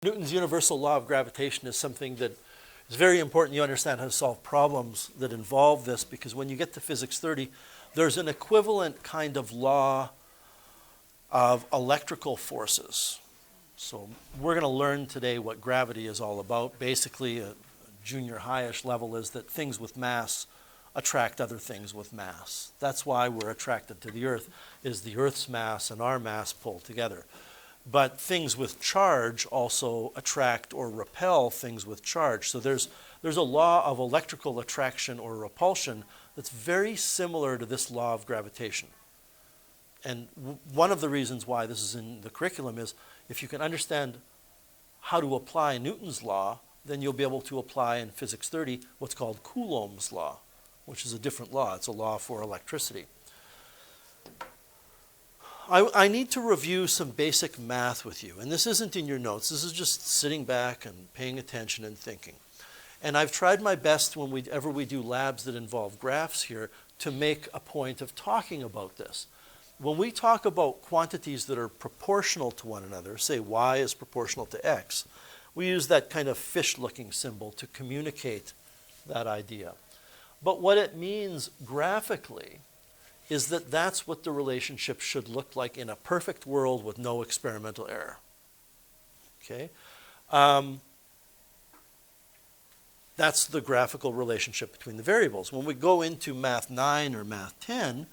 Newton's universal law of gravitation is something that is very important you understand how to solve problems that involve this, because when you get to physics 30, there's an equivalent kind of law of electrical forces. So we're going to learn today what gravity is all about. Basically, a junior high-ish level is that things with mass attract other things with mass. That's why we're attracted to the Earth, is the Earth's mass and our mass pull together. But things with charge also attract or repel things with charge. So there's a law of electrical attraction or repulsion that's very similar to this law of gravitation. And one of the reasons why this is in the curriculum is if you can understand how to apply Newton's law, then you'll be able to apply in physics 30 what's called Coulomb's law, which is a different law. It's a law for electricity. I need to review some basic math with you. And this isn't in your notes. This is just sitting back and paying attention and thinking. And I've tried my best whenever we do labs that involve graphs here to make a point of talking about this. When we talk about quantities that are proportional to one another, say y is proportional to x, we use that kind of fish-looking symbol to communicate that idea. But what it means graphically is that that's what the relationship should look like in a perfect world with no experimental error. Okay? That's the graphical relationship between the variables. When we go into Math 9 or Math 10,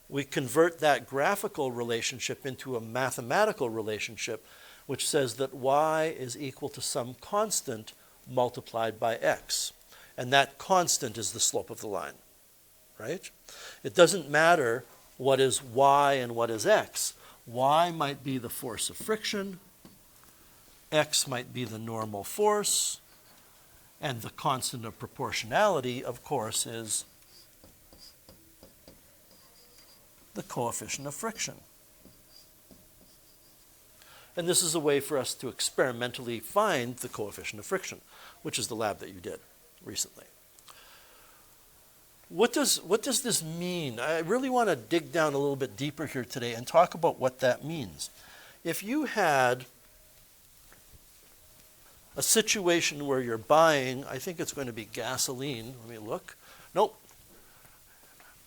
we convert that graphical relationship into a mathematical relationship, which says that y is equal to some constant multiplied by x. And that constant is the slope of the line, right? It doesn't matter what is y and what is x. Y might be the force of friction, x might be the normal force, and the constant of proportionality, of course, is the coefficient of friction. And this is a way for us to experimentally find the coefficient of friction, which is the lab that you did recently. What does this mean? I really want to dig down a little bit deeper here today and talk about what that means. If you had a situation where you're buying, I think it's going to be gasoline, let me look. Nope.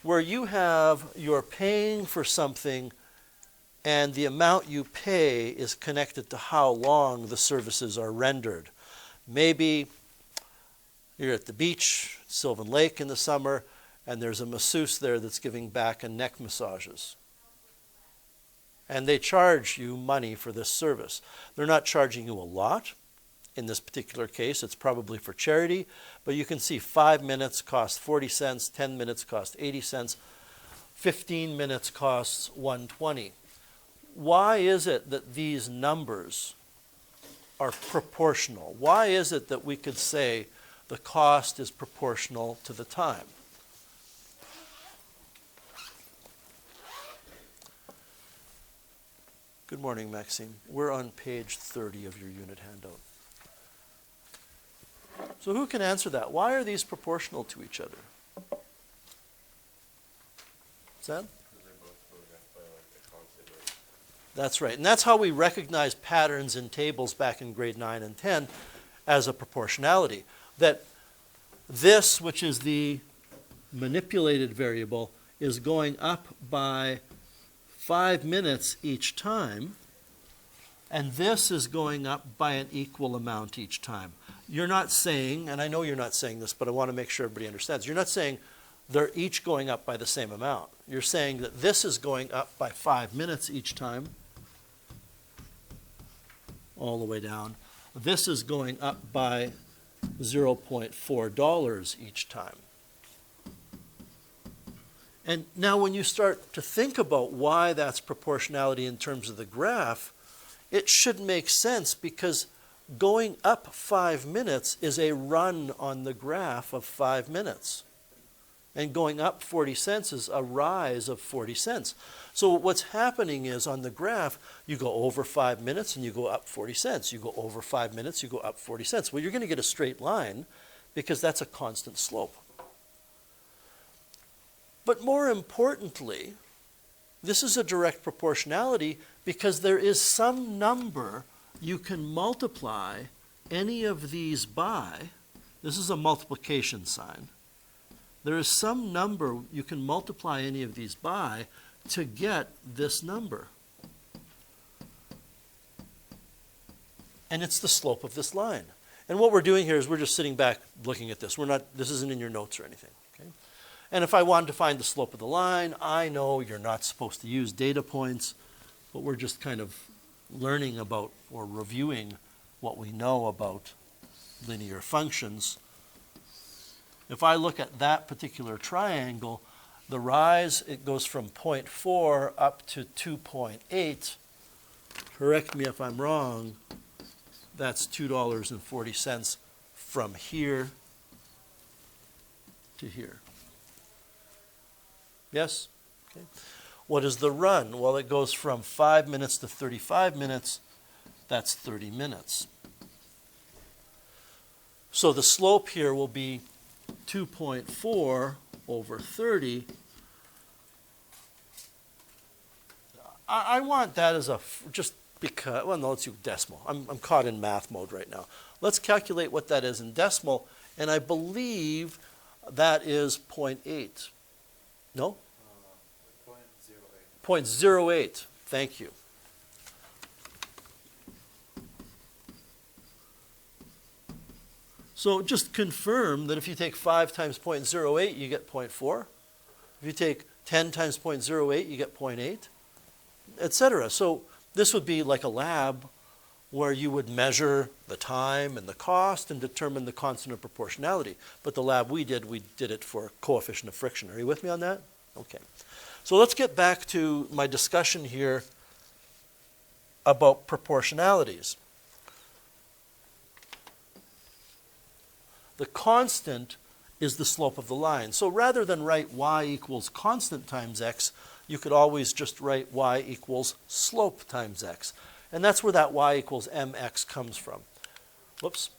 Where you're paying for something and the amount you pay is connected to how long the services are rendered. Maybe you're at the beach, Sylvan Lake in the summer, and there's a masseuse there that's giving back and neck massages. And they charge you money for this service. They're not charging you a lot. In this particular case, it's probably for charity, but you can see 5 minutes cost 40 cents, 10 minutes cost 80 cents, 15 minutes costs 120. Why is it that these numbers are proportional? Why is it that we could say the cost is proportional to the time? Good morning, Maxime. We're on page 30 of your unit handout. So who can answer that? Why are these proportional to each other? Sam? That's right. And that's how we recognize patterns in tables back in grade 9 and 10 as a proportionality. That this, which is the manipulated variable, is going up by 5 minutes each time, and this is going up by an equal amount each time. You're not saying, and I know you're not saying this, but I want to make sure everybody understands, you're not saying they're each going up by the same amount. You're saying that this is going up by 5 minutes each time, all the way down. This is going up by $0.4 each time. And now when you start to think about why that's proportionality in terms of the graph, it should make sense because going up 5 minutes is a run on the graph of 5 minutes. And going up 40 cents is a rise of 40 cents. So what's happening is on the graph, you go over 5 minutes and you go up 40 cents. You go over 5 minutes, you go up 40 cents. Well, you're going to get a straight line because that's a constant slope. But more importantly, this is a direct proportionality because there is some number you can multiply any of these by, this is a multiplication sign, there is some number you can multiply any of these by to get this number. And it's the slope of this line. And what we're doing here is we're just sitting back looking at this. This isn't in your notes or anything. Okay? And if I wanted to find the slope of the line, I know you're not supposed to use data points, but we're just kind of learning about or reviewing what we know about linear functions. If I look at that particular triangle, the rise, it goes from 0.4 up to 2.8. Correct me if I'm wrong. That's $2.40 from here to here. Yes? Okay. What is the run? Well, it goes from 5 minutes to 35 minutes. That's 30 minutes. So the slope here will be 2.4 over 30. I want that as a, just because, well, no, let's do decimal. I'm caught in math mode right now. Let's calculate what that is in decimal, and I believe that is 0.8. No? 0.08. 0.08. Thank you. So just confirm that if you take 5 times 0.08, you get 0.4. If you take 10 times 0.08, you get 0.8, etc. So this would be like a lab where you would measure the time and the cost and determine the constant of proportionality. But the lab we did it for coefficient of friction. Are you with me on that? Okay. So let's get back to my discussion here about proportionalities. The constant is the slope of the line. So rather than write y equals constant times x, you could always just write y equals slope times x. And that's where that y equals mx comes from. Whoops.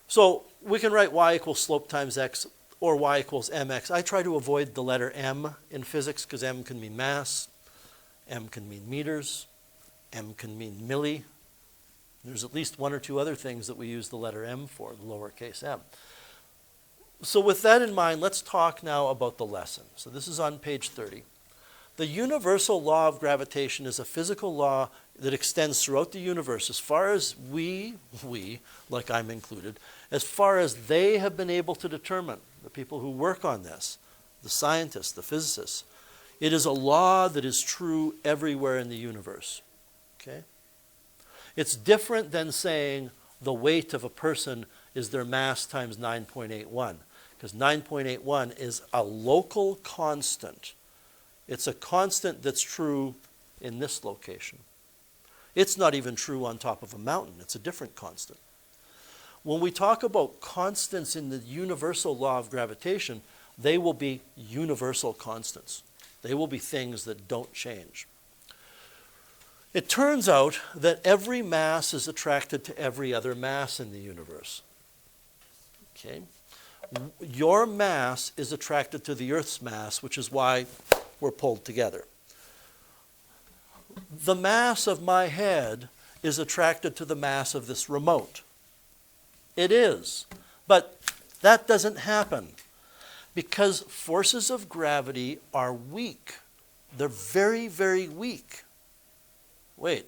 So we can write y equals slope times x or y equals mx. I try to avoid the letter m in physics because m can mean mass, m can mean meters, m can mean milli. There's at least one or two other things that we use the letter m for, the lowercase m. So with that in mind, let's talk now about the lesson. So this is on page 30. The universal law of gravitation is a physical law that extends throughout the universe as far as we, like I'm included, as far as they have been able to determine, the people who work on this, the scientists, the physicists. It is a law that is true everywhere in the universe. Okay? It's different than saying the weight of a person is their mass times 9.81, because 9.81 is a local constant. It's a constant that's true in this location. It's not even true on top of a mountain. It's a different constant. When we talk about constants in the universal law of gravitation, they will be universal constants. They will be things that don't change. It turns out that every mass is attracted to every other mass in the universe. Okay? Your mass is attracted to the Earth's mass, which is why we're pulled together. The mass of my head is attracted to the mass of this remote. It is. But that doesn't happen because forces of gravity are weak. They're very, very weak. Wait,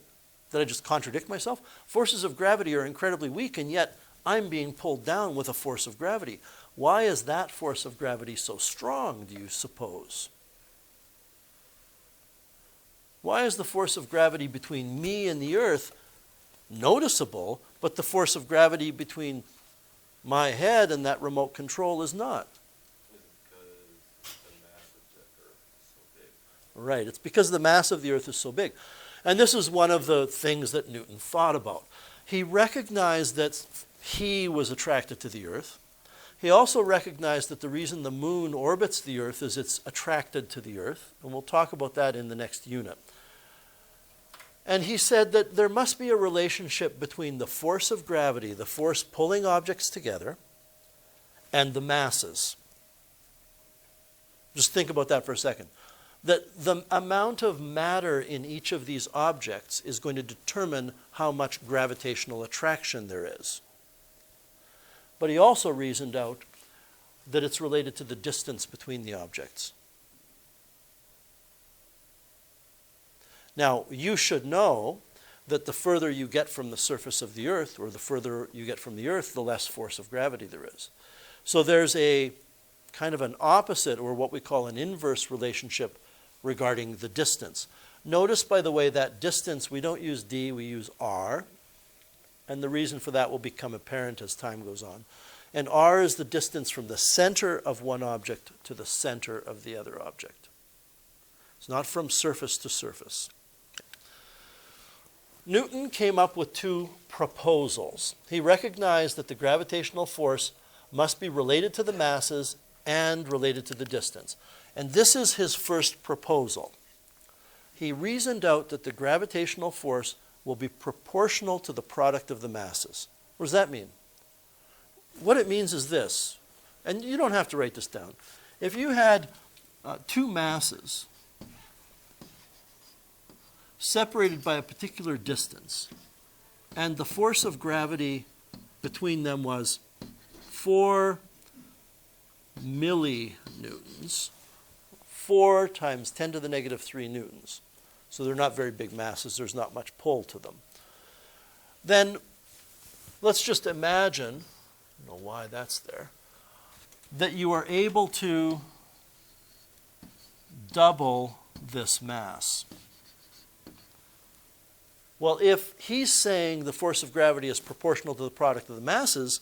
did I just contradict myself? Forces of gravity are incredibly weak, and yet I'm being pulled down with a force of gravity. Why is that force of gravity so strong, do you suppose? Why is the force of gravity between me and the Earth noticeable, but the force of gravity between my head and that remote control is not? Because the mass of the Earth is so big. Right, it's because the mass of the Earth is so big. And this is one of the things that Newton thought about. He recognized that he was attracted to the Earth. He also recognized that the reason the moon orbits the Earth is it's attracted to the Earth. And we'll talk about that in the next unit. And he said that there must be a relationship between the force of gravity, the force pulling objects together, and the masses. Just think about that for a second. that the amount of matter in each of these objects is going to determine how much gravitational attraction there is. But he also reasoned out that it's related to the distance between the objects. Now, you should know that the further you get from the surface of the Earth, or the further you get from the Earth, the less force of gravity there is. So there's a kind of an opposite, or what we call an inverse relationship regarding the distance. Notice, by the way, that distance, we don't use d, we use r. And the reason for that will become apparent as time goes on. And r is the distance from the center of one object to the center of the other object. It's not from surface to surface. Newton came up with two proposals. He recognized that the gravitational force must be related to the masses and related to the distance. And this is his first proposal. He reasoned out that the gravitational force will be proportional to the product of the masses. What does that mean? What it means is this, and you don't have to write this down. If you had two masses separated by a particular distance, and the force of gravity between them was 4 millinewtons, 4 times 10 to the negative 3 newtons. So they're not very big masses, there's not much pull to them. Then let's just imagine, I don't know why that's there, that you are able to double this mass. Well, if he's saying the force of gravity is proportional to the product of the masses,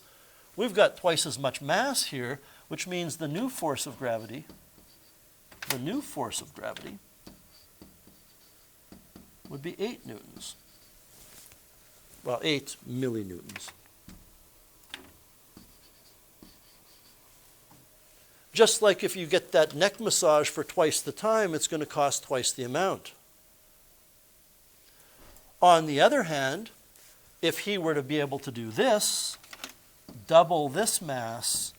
we've got twice as much mass here, which means the new force of gravity would be 8 newtons. Well, 8 millinewtons. Just like if you get that neck massage for twice the time, it's going to cost twice the amount. On the other hand, if he were to be able to do this, double this mass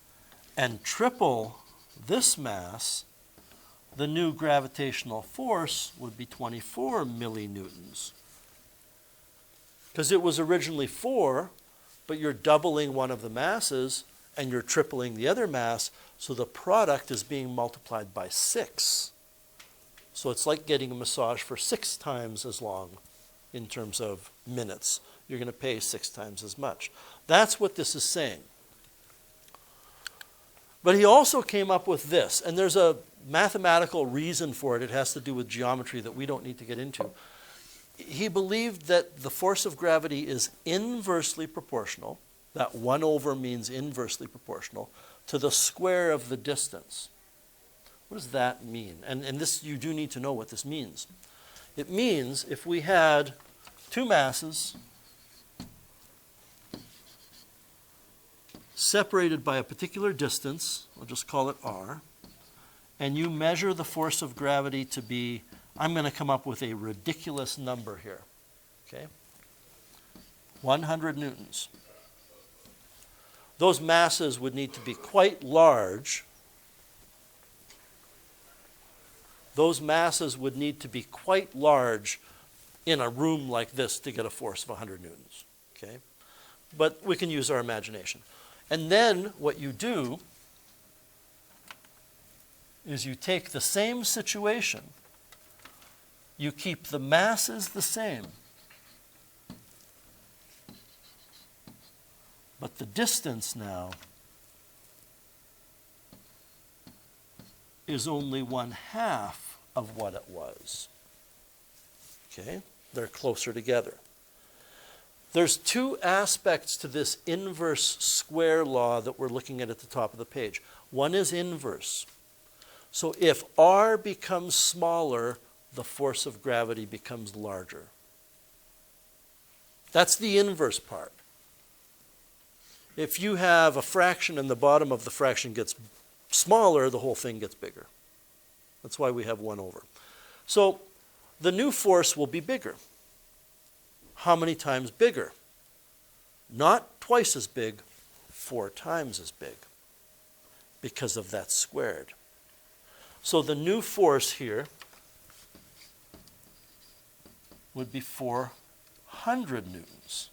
and triple this mass, the new gravitational force would be 24 millinewtons. Because it was originally 4, but you're doubling one of the masses and you're tripling the other mass, so the product is being multiplied by 6. So it's like getting a massage for 6 times as long in terms of minutes. You're going to pay 6 times as much. That's what this is saying. But he also came up with this, and there's a mathematical reason for it. It has to do with geometry that we don't need to get into. He believed that the force of gravity is inversely proportional, that 1 over means inversely proportional, to the square of the distance. What does that mean? And this, you do need to know what this means. It means if we had two masses separated by a particular distance, I'll just call it r, and you measure the force of gravity to be, I'm going to come up with a ridiculous number here, okay? 100 newtons. Those masses would need to be quite large. Those masses would need to be quite large in a room like this to get a force of 100 newtons, okay? But we can use our imagination. And then what you do is you take the same situation, you keep the masses the same, but the distance now is only 1/2 of what it was. Okay? They're closer together. There's two aspects to this inverse square law that we're looking at the top of the page. One is inverse. So if r becomes smaller, the force of gravity becomes larger. That's the inverse part. If you have a fraction and the bottom of the fraction gets smaller, the whole thing gets bigger. That's why we have 1 over. So the new force will be bigger. How many times bigger? Not twice as big, 4 times as big, because of that squared. So the new force here would be 400 newtons.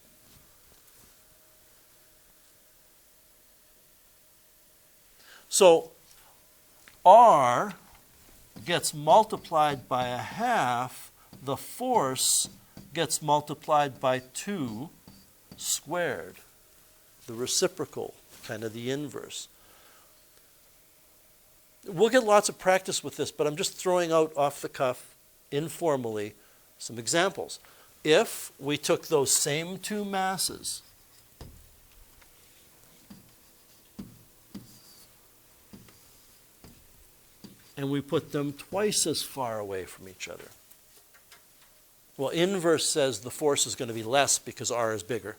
So R gets multiplied by a half, the force gets multiplied by 2 squared. The reciprocal, kind of the inverse. We'll get lots of practice with this, but I'm just throwing out off the cuff, informally, some examples. If we took those same two masses and we put them twice as far away from each other. Well, inverse says the force is going to be less because R is bigger.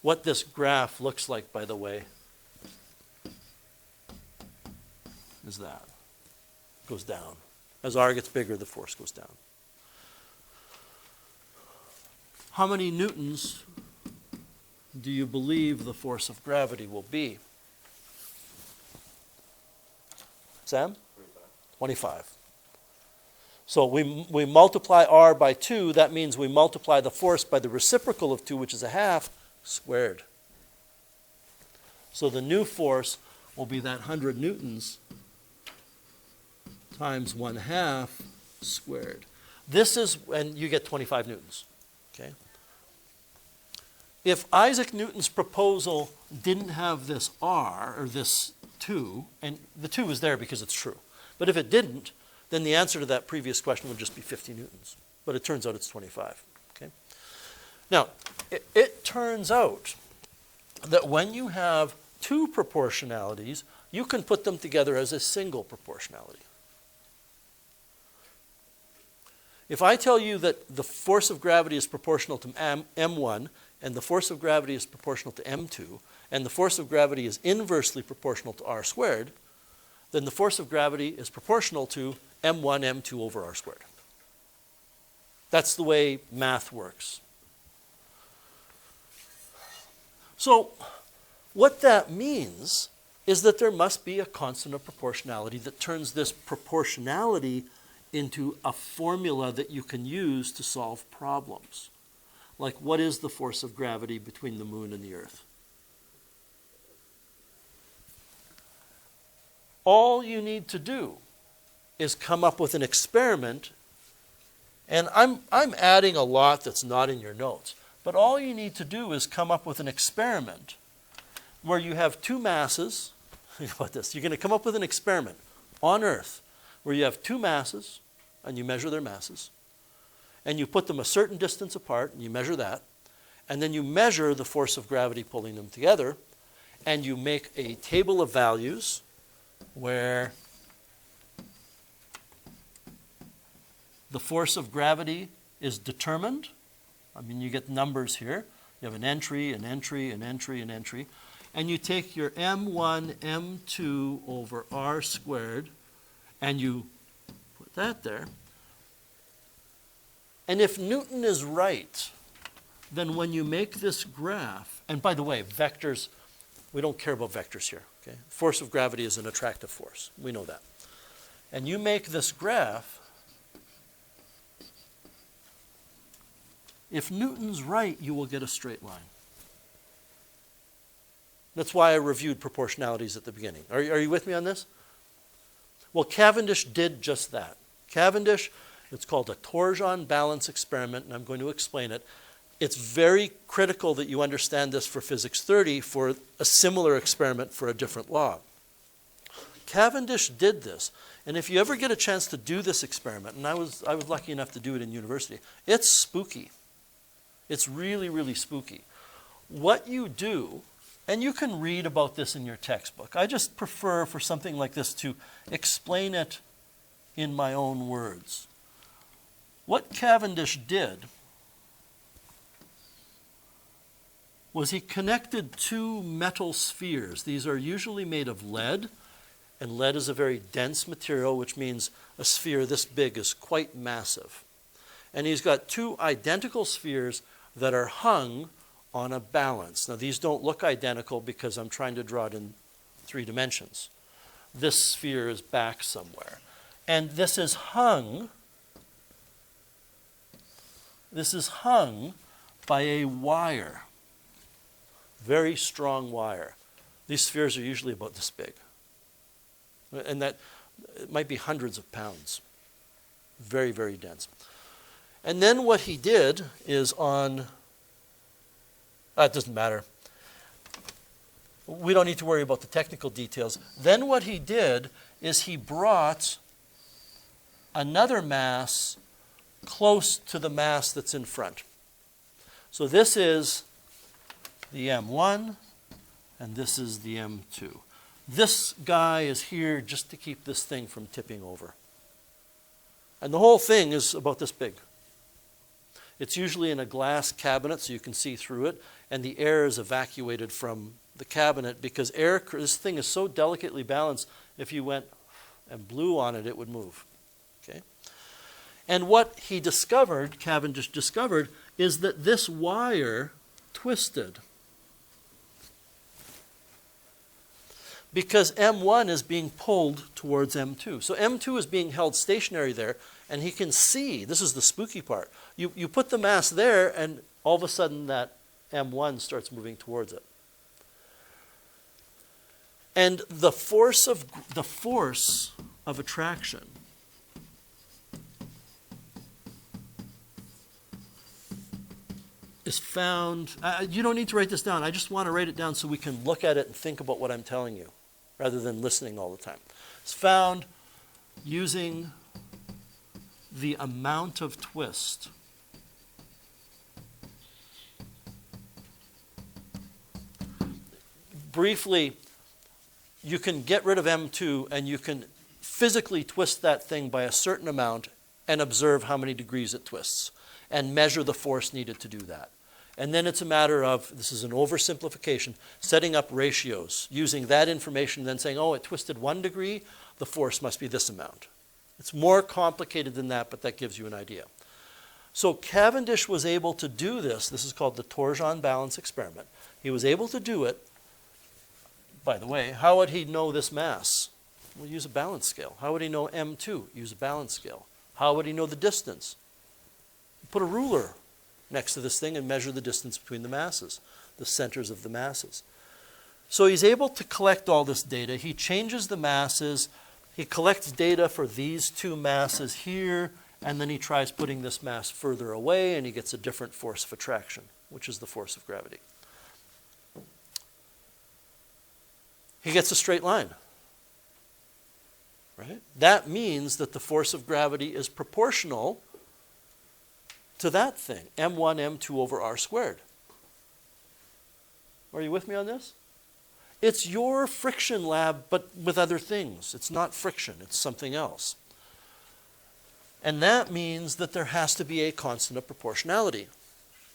What this graph looks like, by the way, is that. It goes down. As R gets bigger, the force goes down. How many newtons do you believe the force of gravity will be? Sam? 25. So we multiply R by 2. That means we multiply the force by the reciprocal of 2, which is a half, squared. So the new force will be that 100 newtons times 1/2 squared. This is, and you get 25 newtons. Okay? If Isaac Newton's proposal didn't have this R, or this 2, and the 2 is there because it's true, but if it didn't, then the answer to that previous question would just be 50 newtons. But it turns out it's 25. Okay? Now, it turns out that when you have two proportionalities, you can put them together as a single proportionality. If I tell you that the force of gravity is proportional to m1, and the force of gravity is proportional to m2, and the force of gravity is inversely proportional to r squared, then the force of gravity is proportional to m1, m2 over r squared. That's the way math works. So what that means is that there must be a constant of proportionality that turns this proportionality into a formula that you can use to solve problems. Like, what is the force of gravity between the moon and the earth? All you need to do is come up with an experiment, and I'm adding a lot that's not in your notes, but all you need to do is come up with an experiment where you have two masses. Think about this. You're going to come up with an experiment on Earth where you have two masses, and you measure their masses, and you put them a certain distance apart, and you measure that, and then you measure the force of gravity pulling them together, and you make a table of values where the force of gravity is determined. I mean, you get numbers here. You have an entry, an entry, an entry, an entry. And you take your m1, m2 over r squared, and you put that there. And if Newton is right, then when you make this graph, and by the way, vectors, we don't care about vectors here. Okay? Force of gravity is an attractive force. We know that. And you make this graph, if Newton's right, you will get a straight line. That's why I reviewed proportionalities at the beginning. Are you with me on this? Well, Cavendish did just that. Cavendish, it's called a torsion balance experiment, and I'm going to explain it. It's very critical that you understand this for Physics 30 for a similar experiment for a different law. Cavendish did this, and if you ever get a chance to do this experiment, and I was lucky enough to do it in university, it's spooky. It's really, really spooky. What you do, and you can read about this in your textbook. I just prefer for something like this to explain it in my own words. What Cavendish did was he connected two metal spheres. These are usually made of lead, and lead is a very dense material, which means a sphere this big is quite massive. And he's got two identical spheres that are hung on a balance. Now, these don't look identical because I'm trying to draw it in 3 dimensions. This sphere is back somewhere. And this is hung this is hung by a wire, very strong wire. These spheres are usually about this big. And that it might be hundreds of pounds. Very, very dense. And then what he did is it doesn't matter. We don't need to worry about the technical details. Then what he did is he brought another mass close to the mass that's in front. So this is the M1, and this is the M2. This guy is here just to keep this thing from tipping over. And the whole thing is about this big. It's usually in a glass cabinet so you can see through it, and the air is evacuated from the cabinet because this thing is so delicately balanced, if you went and blew on it, it would move. Okay? And what he discovered, Cavendish discovered, is that this wire twisted. Because M1 is being pulled towards M2. So M2 is being held stationary there, and he can see, this is the spooky part, you put the mass there, and all of a sudden that M1 starts moving towards it. And the force of attraction is found, you don't need to write this down, I just want to write it down so we can look at it and think about what I'm telling you, rather than listening all the time. It's found using the amount of twist. Briefly, you can get rid of M2 and you can physically twist that thing by a certain amount and observe how many degrees it twists and measure the force needed to do that. And then it's a matter of, this is an oversimplification, setting up ratios, using that information, then saying, oh, it twisted 1 degree, the force must be this amount. It's more complicated than that, but that gives you an idea. So Cavendish was able to do this. This is called the torsion balance experiment. He was able to do it. By the way, how would he know this mass? Well, use a balance scale. How would he know M2? Use a balance scale. How would he know the distance? Put a ruler next to this thing and measure the distance between the masses, the centers of the masses. So he's able to collect all this data. He changes the masses. He collects data for these two masses here, and then he tries putting this mass further away, and he gets a different force of attraction, which is the force of gravity. He gets a straight line. Right? That means that the force of gravity is proportional to that thing, m1, m2 over r squared. Are you with me on this? It's your friction lab, but with other things. It's not friction, it's something else. And that means that there has to be a constant of proportionality.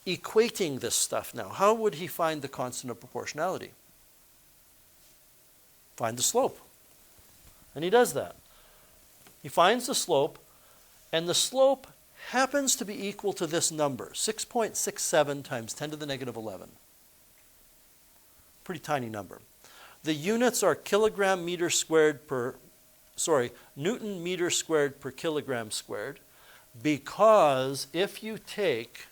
Equating this stuff now, how would he find the constant of proportionality? Find the slope. And he does that. He finds the slope, and the slope happens to be equal to this number, 6.67 times 10 to the negative 11. Pretty tiny number. The units are Newton meter squared per kilogram squared, because if you take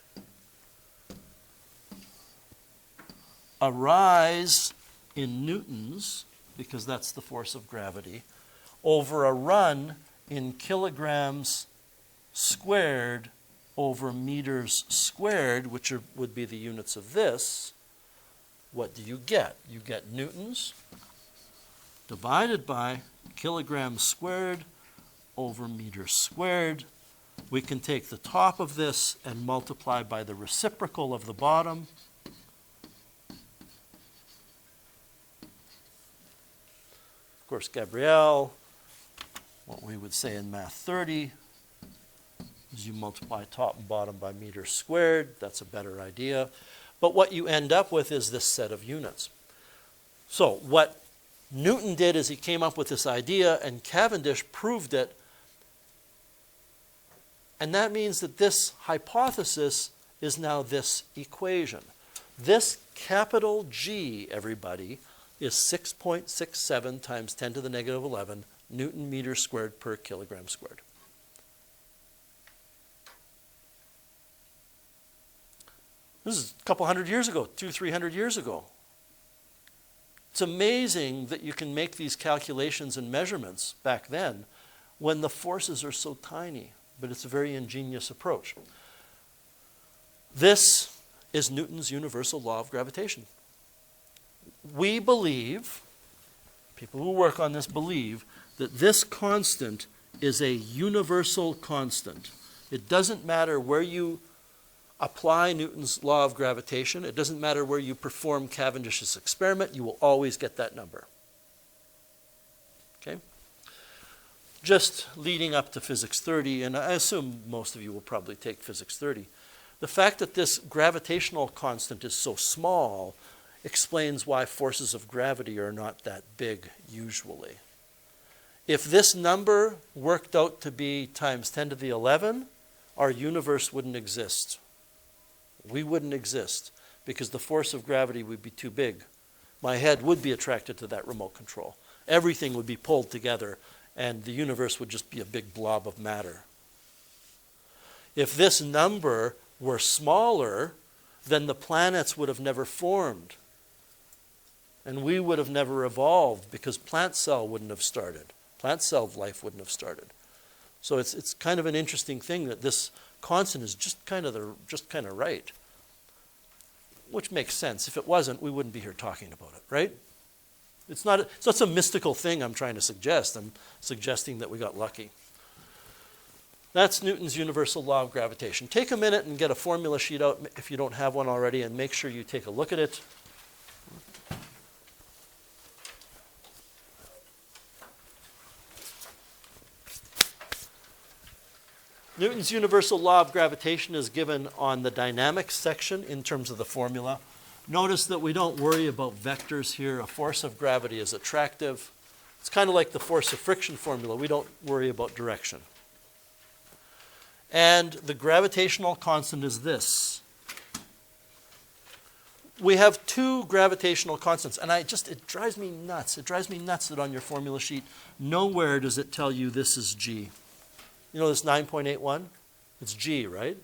a rise in newtons, because that's the force of gravity, over a run in kilograms squared over meters squared, which would be the units of this, what do you get? You get newtons divided by kilograms squared over meters squared. We can take the top of this and multiply by the reciprocal of the bottom. Of course, Gabriel, what we would say in Math 30 is you multiply top and bottom by meters squared. That's a better idea. But what you end up with is this set of units. So what Newton did is he came up with this idea, and Cavendish proved it. And that means that this hypothesis is now this equation. This capital G, everybody, is 6.67 times 10 to the negative 11 Newton meters squared per kilogram squared. This is a couple hundred years ago, 200-300 years ago. It's amazing that you can make these calculations and measurements back then when the forces are so tiny, but it's a very ingenious approach. This is Newton's universal law of gravitation. We believe, people who work on this believe, that this constant is a universal constant. It doesn't matter where you apply Newton's law of gravitation. It doesn't matter where you perform Cavendish's experiment. You will always get that number. Okay? Just leading up to Physics 30, and I assume most of you will probably take Physics 30, the fact that this gravitational constant is so small explains why forces of gravity are not that big usually. If this number worked out to be times 10 to the 11, our universe wouldn't exist. We wouldn't exist because the force of gravity would be too big. My head would be attracted to that remote control. Everything would be pulled together and the universe would just be a big blob of matter. If this number were smaller, then the planets would have never formed. And we would have never evolved because plant cell wouldn't have started. Plant cell life wouldn't have started. So it's kind of an interesting thing that this constant is just kind of right. Which makes sense. If it wasn't, we wouldn't be here talking about it, right? It's not some mystical thing I'm trying to suggest. I'm suggesting that we got lucky. That's Newton's universal law of gravitation. Take a minute and get a formula sheet out if you don't have one already, and make sure you take a look at it. Newton's universal law of gravitation is given on the dynamics section in terms of the formula. Notice that we don't worry about vectors here. A force of gravity is attractive. It's kind of like the force of friction formula. We don't worry about direction. And the gravitational constant is this. We have two gravitational constants, and it drives me nuts. It drives me nuts that on your formula sheet, nowhere does it tell you this is G. You know this 9.81? It's G, right?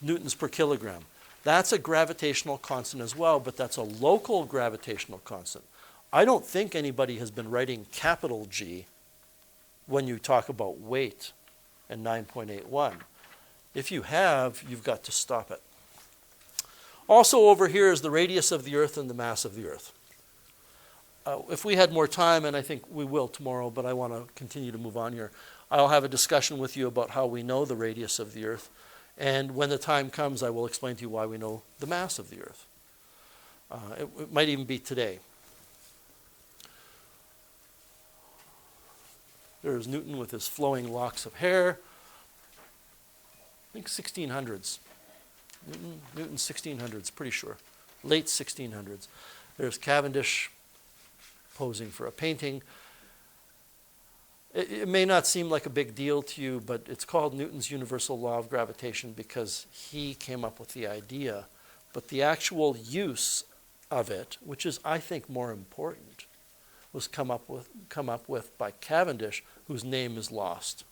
Newtons per kilogram. That's a gravitational constant as well, but that's a local gravitational constant. I don't think anybody has been writing capital G when you talk about weight and 9.81. If you have, you've got to stop it. Also over here is the radius of the Earth and the mass of the Earth. If we had more time, and I think we will tomorrow, but I want to continue to move on here, I'll have a discussion with you about how we know the radius of the Earth. And when the time comes, I will explain to you why we know the mass of the Earth. It might even be today. There's Newton with his flowing locks of hair. I think 1600s. Newton 1600s, pretty sure. Late 1600s. There's Cavendish posing for a painting. It may not seem like a big deal to you, but it's called Newton's universal law of gravitation because he came up with the idea. But the actual use of it, which is, I think, more important, was come up with by Cavendish, whose name is lost,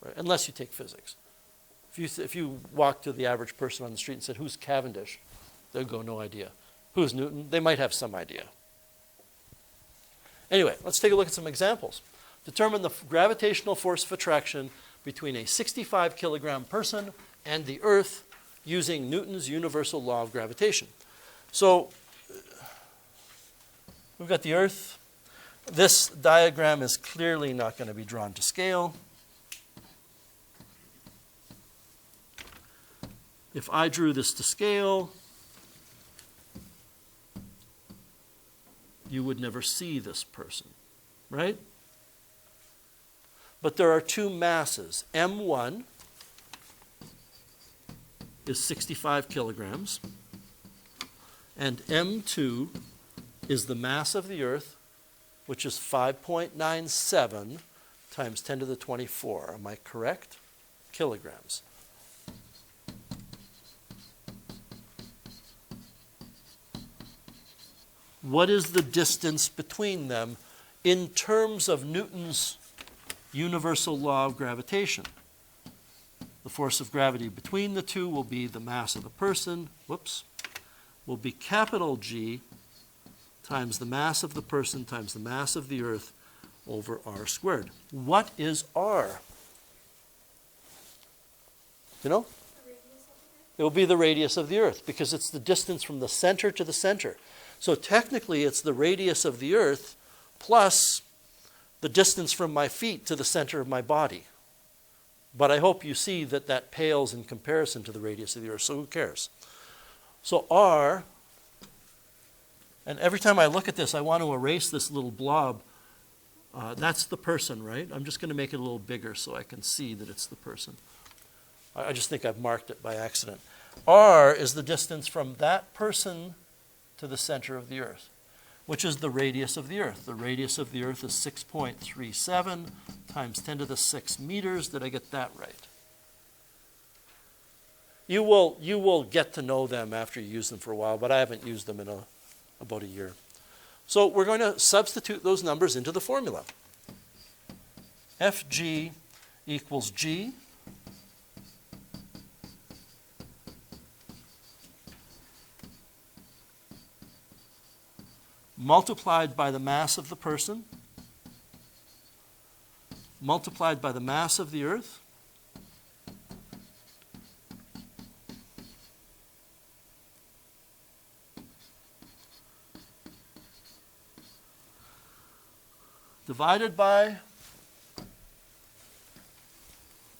right? Unless you take physics. If you walk to the average person on the street and said, "Who's Cavendish?" they'll go, "No idea." Who's Newton? They might have some idea. Anyway, let's take a look at some examples. Determine the gravitational force of attraction between a 65 kilogram person and the Earth using Newton's universal law of gravitation. So we've got the Earth. This diagram is clearly not going to be drawn to scale. If I drew this to scale, you would never see this person, right? But there are two masses. M1 is 65 kilograms, and M2 is the mass of the Earth, which is 5.97 times 10 to the 24. Am I correct? Kilograms. What is the distance between them in terms of Newton's universal law of gravitation? The force of gravity between the two will be the mass of the person, whoops, will be capital G times the mass of the person times the mass of the Earth over r squared. What is r? You know? It will be the radius of the Earth because it's the distance from the center to the center. So technically it's the radius of the Earth plus the distance from my feet to the center of my body. But I hope you see that that pales in comparison to the radius of the Earth, so who cares? So r, and every time I look at this, I want to erase this little blob. That's the person, right? I'm just going to make it a little bigger so I can see that it's the person. I just think I've marked it by accident. R is the distance from that person to the center of the Earth, which is the radius of the Earth. The radius of the Earth is 6.37 times 10 to the 6 meters. Did I get that right? You will get to know them after you use them for a while, but I haven't used them in about a year. So we're going to substitute those numbers into the formula. Fg equals G multiplied by the mass of the person multiplied by the mass of the Earth divided by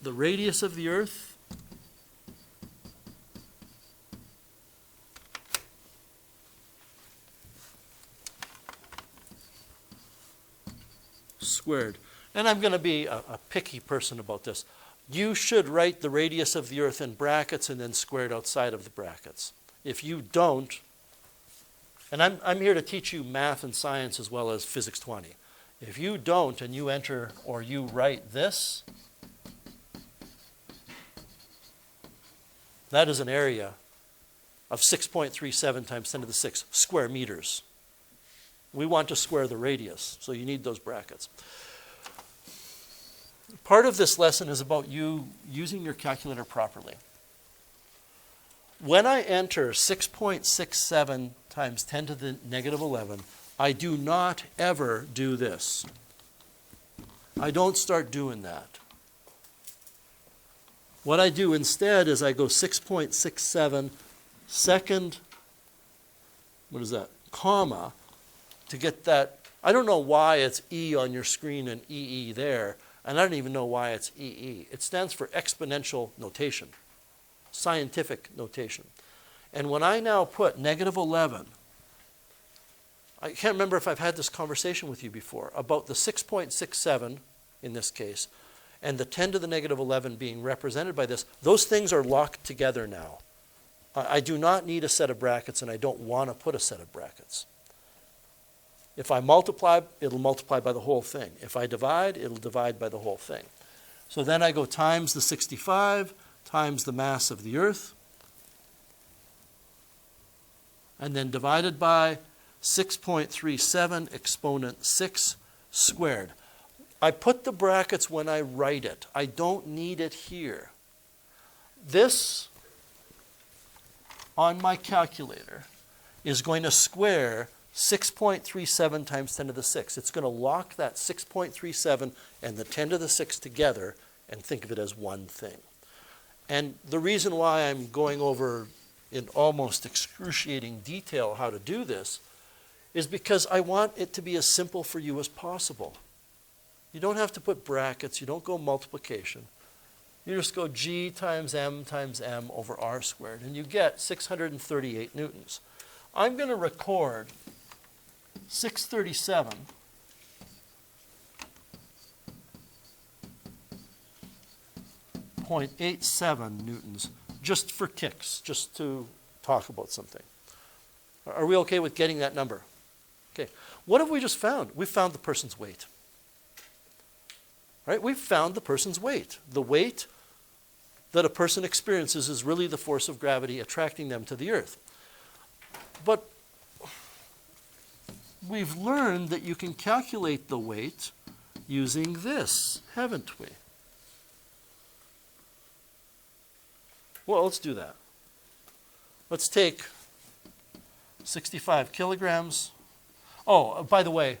the radius of the Earth squared. And I'm going to be a picky person about this. You should write the radius of the Earth in brackets and then squared outside of the brackets. If you don't, and I'm here to teach you math and science as well as physics 20. If you don't and you enter or you write this, that is an area of 6.37 times 10 to the 6 square meters. We want to square the radius, so you need those brackets. Part of this lesson is about you using your calculator properly. When I enter 6.67 times 10 to the negative 11, I do not ever do this. I don't start doing that. What I do instead is I go 6.67 second, what is that, comma, to get that. I don't know why it's E on your screen and EE there, and I don't even know why it's EE. It stands for exponential notation, scientific notation. And when I now put negative 11, I can't remember if I've had this conversation with you before about the 6.67 in this case and the 10 to the negative 11 being represented by this. Those things are locked together now. I do not need a set of brackets, and I don't want to put a set of brackets. If I multiply, it'll multiply by the whole thing. If I divide, it'll divide by the whole thing. So then I go times the 65 times the mass of the Earth, and then divided by 6.37 exponent 6 squared. I put the brackets when I write it. I don't need it here. This, on my calculator, is going to square 6.37 times 10 to the 6. It's going to lock that 6.37 and the 10 to the 6 together and think of it as one thing. And the reason why I'm going over in almost excruciating detail how to do this is because I want it to be as simple for you as possible. You don't have to put brackets. You don't go multiplication. You just go G times M over R squared, and you get 638 newtons. I'm going to record 637.87 newtons, just for kicks, just to talk about something. Are we okay with getting that number? Okay. What have we just found? We found the person's weight. Right? We've found the person's weight. The weight that a person experiences is really the force of gravity attracting them to the Earth. But we've learned that you can calculate the weight using this, haven't we? Well, let's do that. Let's take 65 kilograms. Oh, by the way,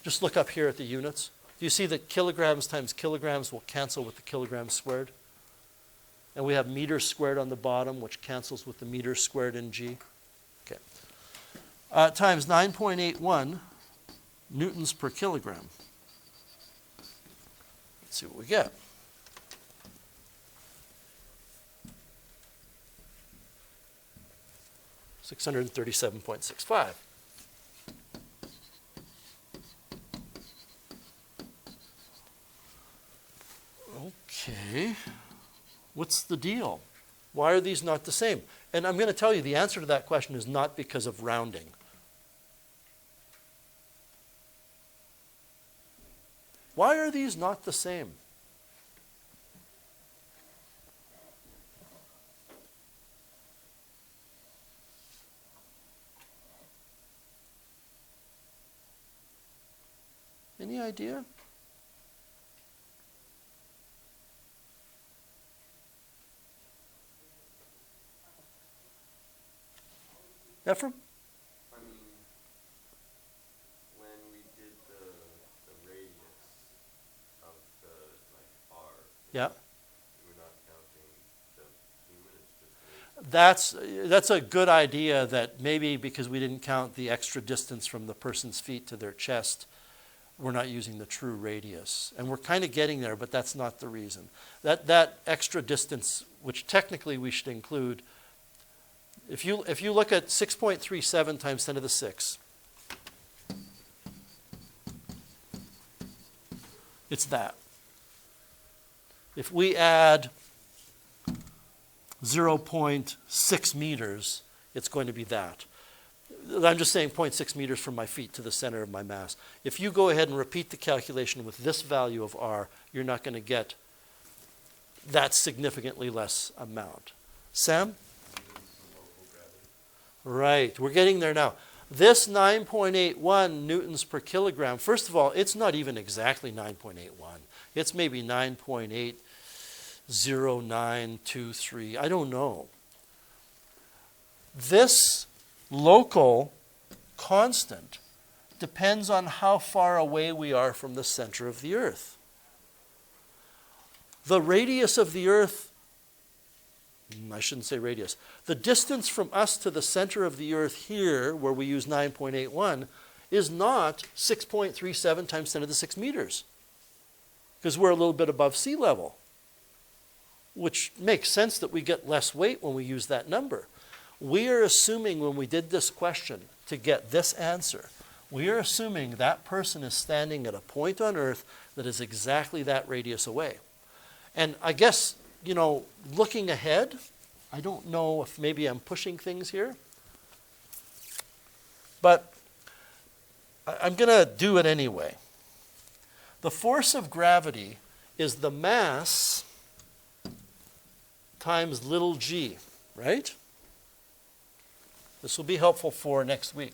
just look up here at the units. Do you see that kilograms times kilograms will cancel with the kilograms squared? And we have meters squared on the bottom, which cancels with the meters squared in G. Okay. Times 9.81 newtons per kilogram. Let's see what we get. $637.65. Okay. What's the deal? Why are these not the same? And I'm going to tell you the answer to that question is not because of rounding. Why are these not the same? Any idea? Ephraim? I mean, when we did the radius of the, like, R, Yeah. we're not counting the human, it's just That's a good idea, that maybe because we didn't count the extra distance from the person's feet to their chest, we're not using the true radius. And we're kind of getting there, but that's not the reason. That extra distance, which technically we should include, if you look at 6.37 times 10 to the 6, it's that. If we add 0.6 meters, it's going to be that. I'm just saying 0.6 meters from my feet to the center of my mass. If you go ahead and repeat the calculation with this value of R, you're not going to get that significantly less amount. Sam? Right, we're getting there now. This 9.81 newtons per kilogram, first of all, it's not even exactly 9.81. It's maybe 9.80923. I don't know. This local constant depends on how far away we are from the center of the Earth. The radius of the Earth, I shouldn't say radius, the distance from us to the center of the Earth here, where we use 9.81, is not 6.37 times 10 to the 6 meters, because we're a little bit above sea level, which makes sense that we get less weight when we use that number. We are assuming, when we did this question to get this answer, we are assuming that person is standing at a point on Earth that is exactly that radius away. And I guess, you know, looking ahead, I don't know if maybe I'm pushing things here, but I'm going to do it anyway. The force of gravity is the mass times little g, right? This will be helpful for next week.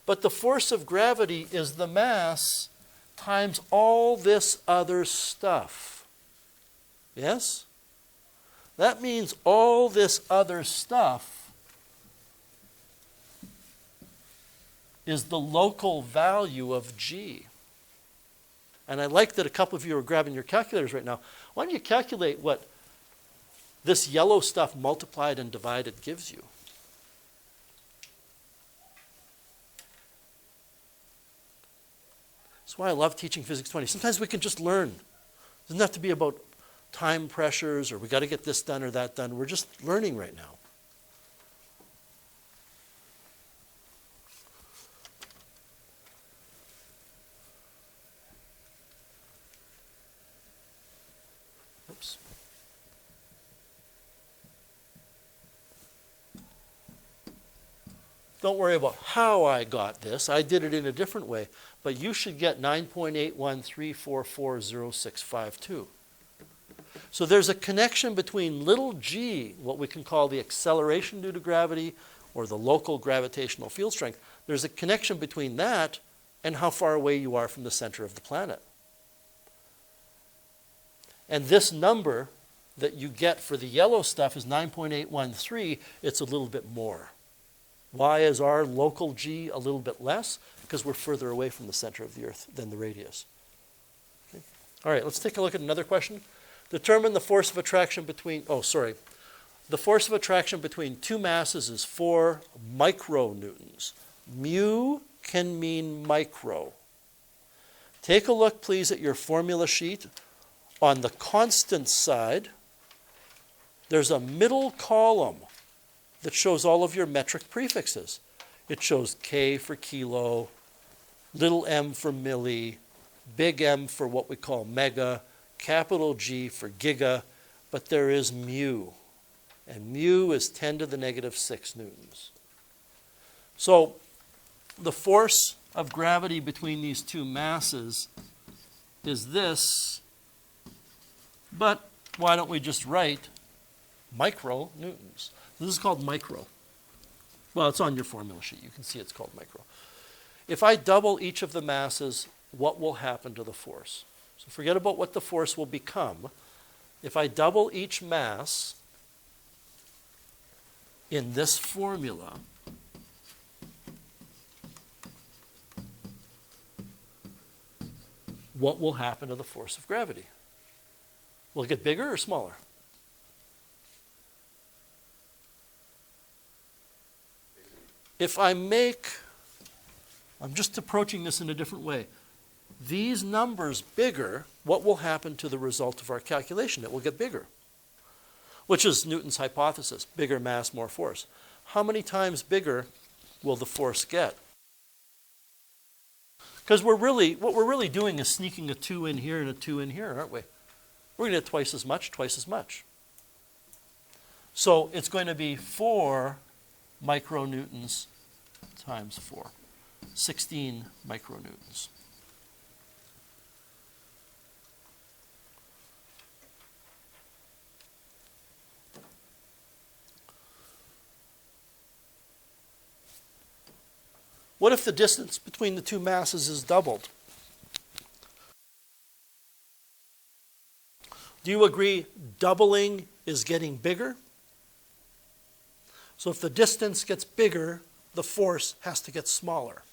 But the force of gravity is the mass times all this other stuff. Yes? That means all this other stuff is the local value of g. And I like that a couple of you are grabbing your calculators right now. Why don't you calculate what this yellow stuff multiplied and divided gives you? That's why I love teaching Physics 20. Sometimes we can just learn. It doesn't have to be about time pressures or we got to get this done or that done. We're just learning right now. Oops. Don't worry about how I got this. I did it in a different way. But you should get 9.813440652. So there's a connection between little g, what we can call the acceleration due to gravity, or the local gravitational field strength. There's a connection between that and how far away you are from the center of the planet. And this number that you get for the yellow stuff is 9.813. It's a little bit more. Why is our local g a little bit less? Because we're further away from the center of the Earth than the radius. Okay. All right, let's take a look at another question. Determine the force of attraction between, the force of attraction between two masses is 4 micronewtons. Mu can mean micro. Take a look, please, at your formula sheet. On the constant side, there's a middle column that shows all of your metric prefixes. It shows K for kilo, little m for milli, big M for what we call mega, capital G for giga, but there is mu. And mu is 10 to the negative 6 newtons. So the force of gravity between these two masses is this, but why don't we just write micronewtons? This is called micro. Well, it's on your formula sheet. You can see it's called micro. If I double each of the masses, what will happen to the force? So forget about what the force will become. If I double each mass in this formula, what will happen to the force of gravity? Will it get bigger or smaller? If I make, I'm just approaching this in a different way, these numbers bigger, what will happen to the result of our calculation? It will get bigger, which is Newton's hypothesis, bigger mass, more force. How many times bigger will the force get? Because what we're really doing is sneaking a 2 in here and a 2 in here, aren't we? We're going to get twice as much, twice as much. So it's going to be 4 micronewtons times 4, 16 micronewtons. What if the distance between the two masses is doubled? Do you agree doubling is getting bigger? So if the distance gets bigger, the force has to get smaller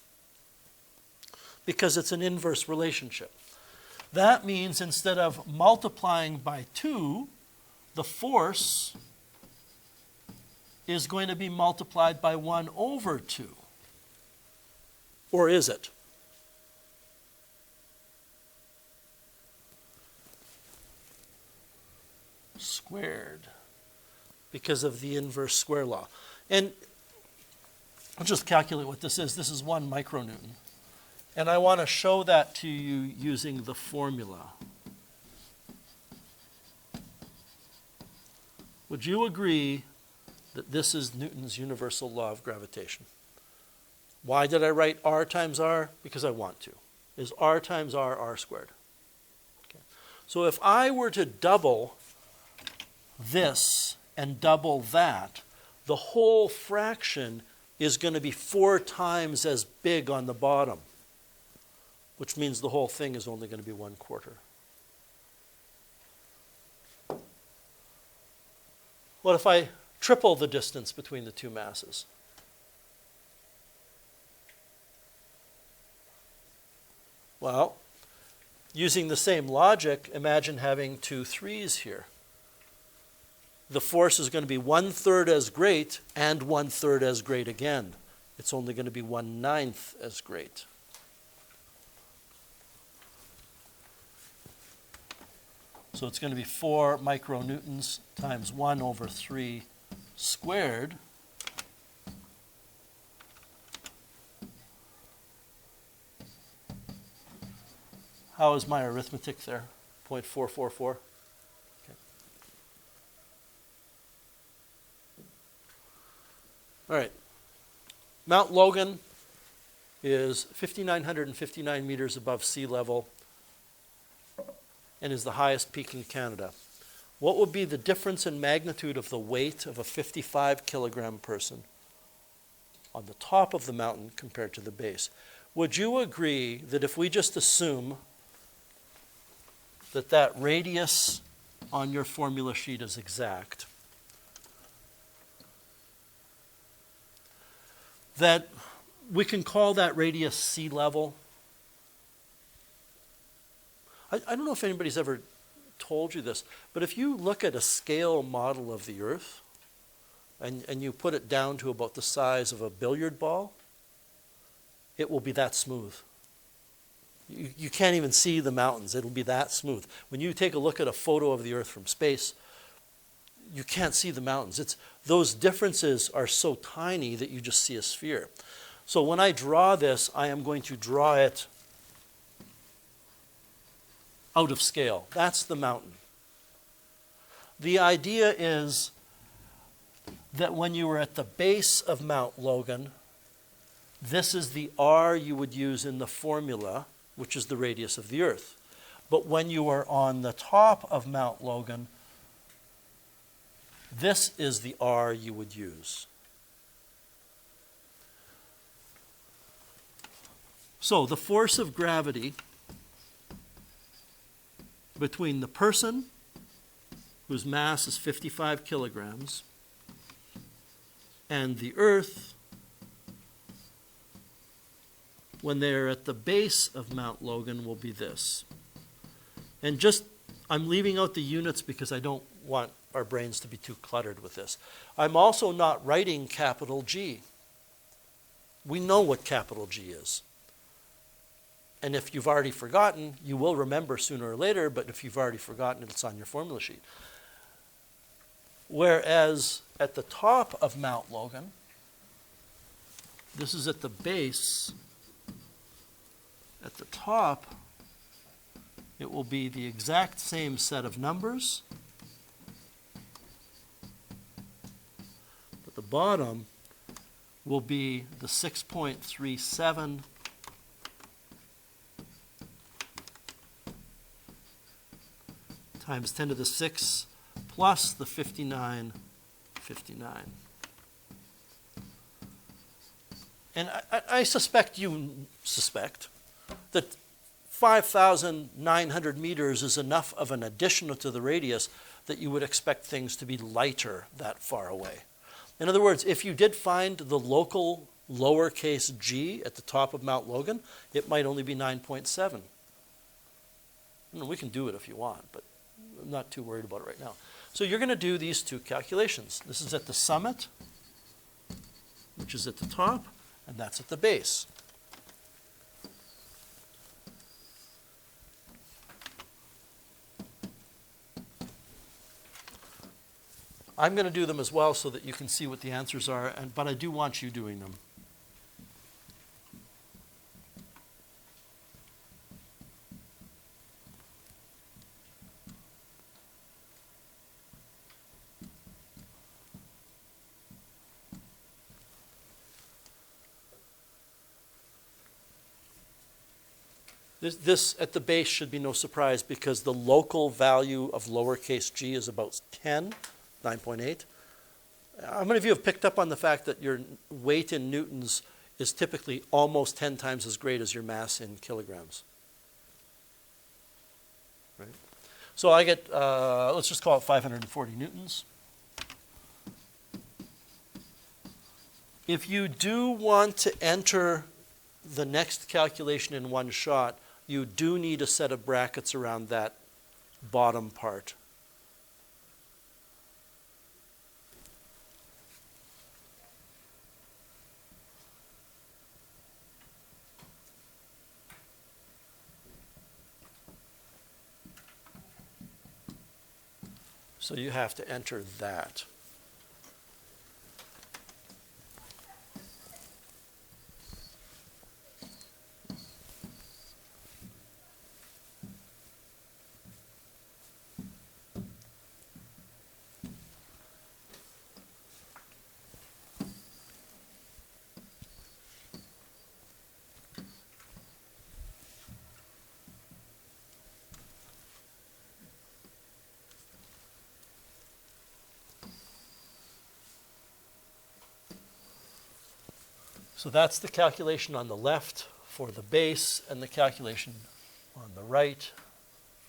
because it's an inverse relationship. That means instead of multiplying by 2, the force is going to be multiplied by 1 over 2. Or is it? Squared, because of the inverse square law. And I'll just calculate what this is. This is 1 micronewton. And I want to show that to you using the formula. Would you agree that this is Newton's universal law of gravitation? Why did I write r times r? Because I want to. Is r times r squared? Okay. So if I were to double this and double that, the whole fraction is going to be 4 times as big on the bottom, which means the whole thing is only going to be 1/4. What if I triple the distance between the two masses? Well, using the same logic, imagine having 2 3s here. The force is going to be 1/3 as great and 1/3 as great again. It's only going to be 1/9 as great. So it's going to be 4 micronewtons times 1 over 3 squared. How is my arithmetic there? 0.444? Okay. All right. Mount Logan is 5,959 meters above sea level and is the highest peak in Canada. What would be the difference in magnitude of the weight of a 55 kilogram person on the top of the mountain compared to the base? Would you agree that if we just assume that radius on your formula sheet as exact, that we can call that radius sea level. I don't know if anybody's ever told you this, but if you look at a scale model of the Earth and you put it down to about the size of a billiard ball, it will be that smooth. You can't even see the mountains. It'll be that smooth. When you take a look at a photo of the Earth from space, you can't see the mountains. Those differences are so tiny that you just see a sphere. So when I draw this, I am going to draw it out of scale. That's the mountain. The idea is that when you were at the base of Mount Logan, this is the r you would use in the formula, which is the radius of the Earth. But when you are on the top of Mount Logan, this is the r you would use. So the force of gravity between the person, whose mass is 55 kilograms, and the Earth, when they're at the base of Mount Logan, will be this. And I'm leaving out the units because I don't want our brains to be too cluttered with this. I'm also not writing capital G. We know what capital G is. And if you've already forgotten, you will remember sooner or later, but if you've already forgotten, it's on your formula sheet. Whereas at the top of Mount Logan, this is at the base, at the top, it will be the exact same set of numbers. But the bottom will be the 6.37 times 10 to the 6 plus the 5959. And I suspect you suspect that 5,900 meters is enough of an addition to the radius that you would expect things to be lighter that far away. In other words, if you did find the local lowercase g at the top of Mount Logan, it might only be 9.7. We can do it if you want, but I'm not too worried about it right now. So you're going to do these two calculations. This is at the summit, which is at the top, and that's at the base. I'm going to do them as well so that you can see what the answers are, but I do want you doing them. This at the base should be no surprise because the local value of lowercase g is about 10, 9.8. How many of you have picked up on the fact that your weight in newtons is typically almost 10 times as great as your mass in kilograms? Right? So I get, let's just call it 540 newtons. If you do want to enter the next calculation in one shot, you do need a set of brackets around that bottom part. So you have to enter that. So that's the calculation on the left for the base and the calculation on the right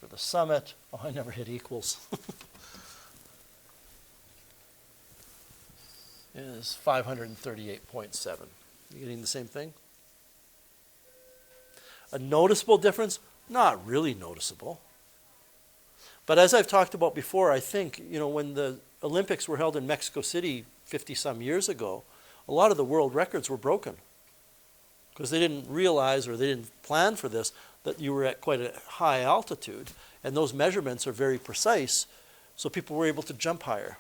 for the summit. Oh, I never hit equals. Is 538.7. You getting the same thing? A noticeable difference? Not really noticeable. But as I've talked about before, I think, when the Olympics were held in Mexico City 50-some years ago, a lot of the world records were broken because they didn't realize, or they didn't plan for this, that you were at quite a high altitude, and those measurements are very precise, so people were able to jump higher.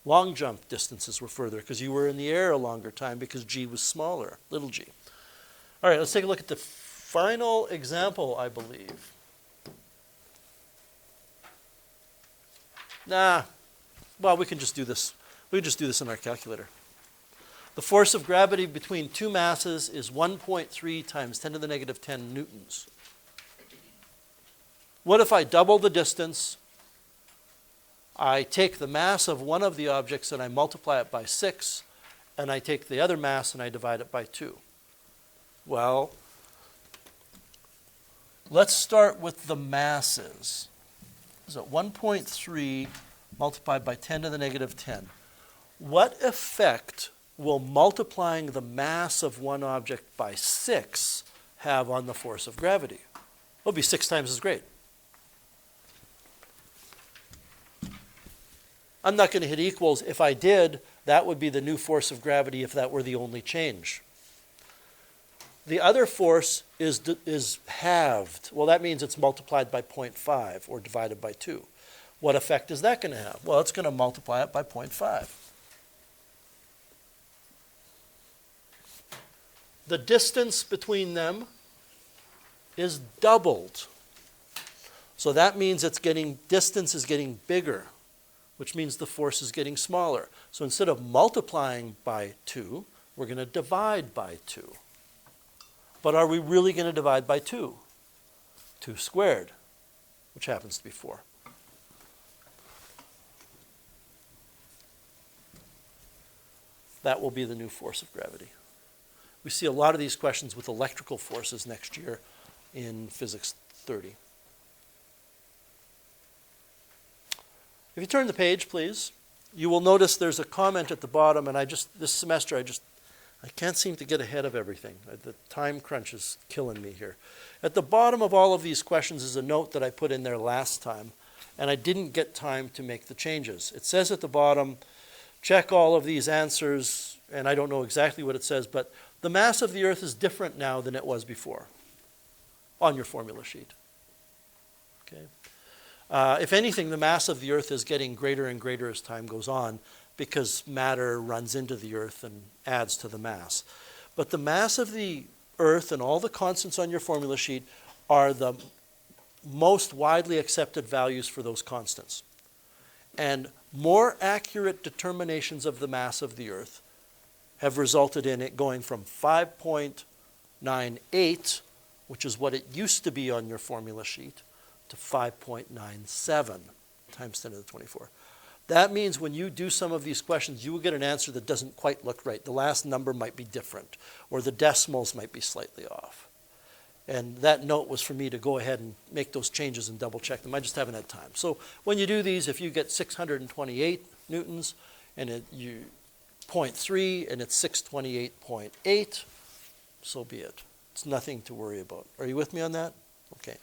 Long jump distances were further because you were in the air a longer time because g was smaller, little g. All right, let's take a look at the final example, I believe. Well, we can just do this. We can just do this in our calculator. The force of gravity between two masses is 1.3 times 10 to the negative 10 newtons. What if I double the distance? I take the mass of one of the objects and I multiply it by 6, and I take the other mass and I divide it by 2. Well, let's start with the masses. So 1.3 multiplied by 10 to the negative 10. What effect will multiplying the mass of one object by 6 have on the force of gravity? It'll be 6 times as great. I'm not going to hit equals. If I did, that would be the new force of gravity if that were the only change. The other force is halved. Well, that means it's multiplied by 0.5 or divided by 2. What effect is that going to have? Well, it's going to multiply it by 0.5. The distance between them is doubled. So that means distance is getting bigger, which means the force is getting smaller. So instead of multiplying by 2, we're going to divide by 2. But are we really going to divide by 2? 2 squared, which happens to be 4. That will be the new force of gravity. We see a lot of these questions with electrical forces next year in Physics 30. If you turn the page, please, you will notice there's a comment at the bottom, and this semester I can't seem to get ahead of everything. The time crunch is killing me here. At the bottom of all of these questions is a note that I put in there last time, and I didn't get time to make the changes. It says at the bottom, check all of these answers, and I don't know exactly what it says, but the mass of the Earth is different now than it was before on your formula sheet. Okay. If anything, the mass of the Earth is getting greater and greater as time goes on because matter runs into the Earth and adds to the mass. But the mass of the Earth and all the constants on your formula sheet are the most widely accepted values for those constants. And more accurate determinations of the mass of the Earth have resulted in it going from 5.98, which is what it used to be on your formula sheet, to 5.97 times 10 to the 24. That means when you do some of these questions, you will get an answer that doesn't quite look right. The last number might be different, or the decimals might be slightly off. And that note was for me to go ahead and make those changes and double check them. I just haven't had time. So when you do these, if you get 628 newtons and you 0.3 and it's 628.8, so be it. It's nothing to worry about. Are you with me on that? Okay.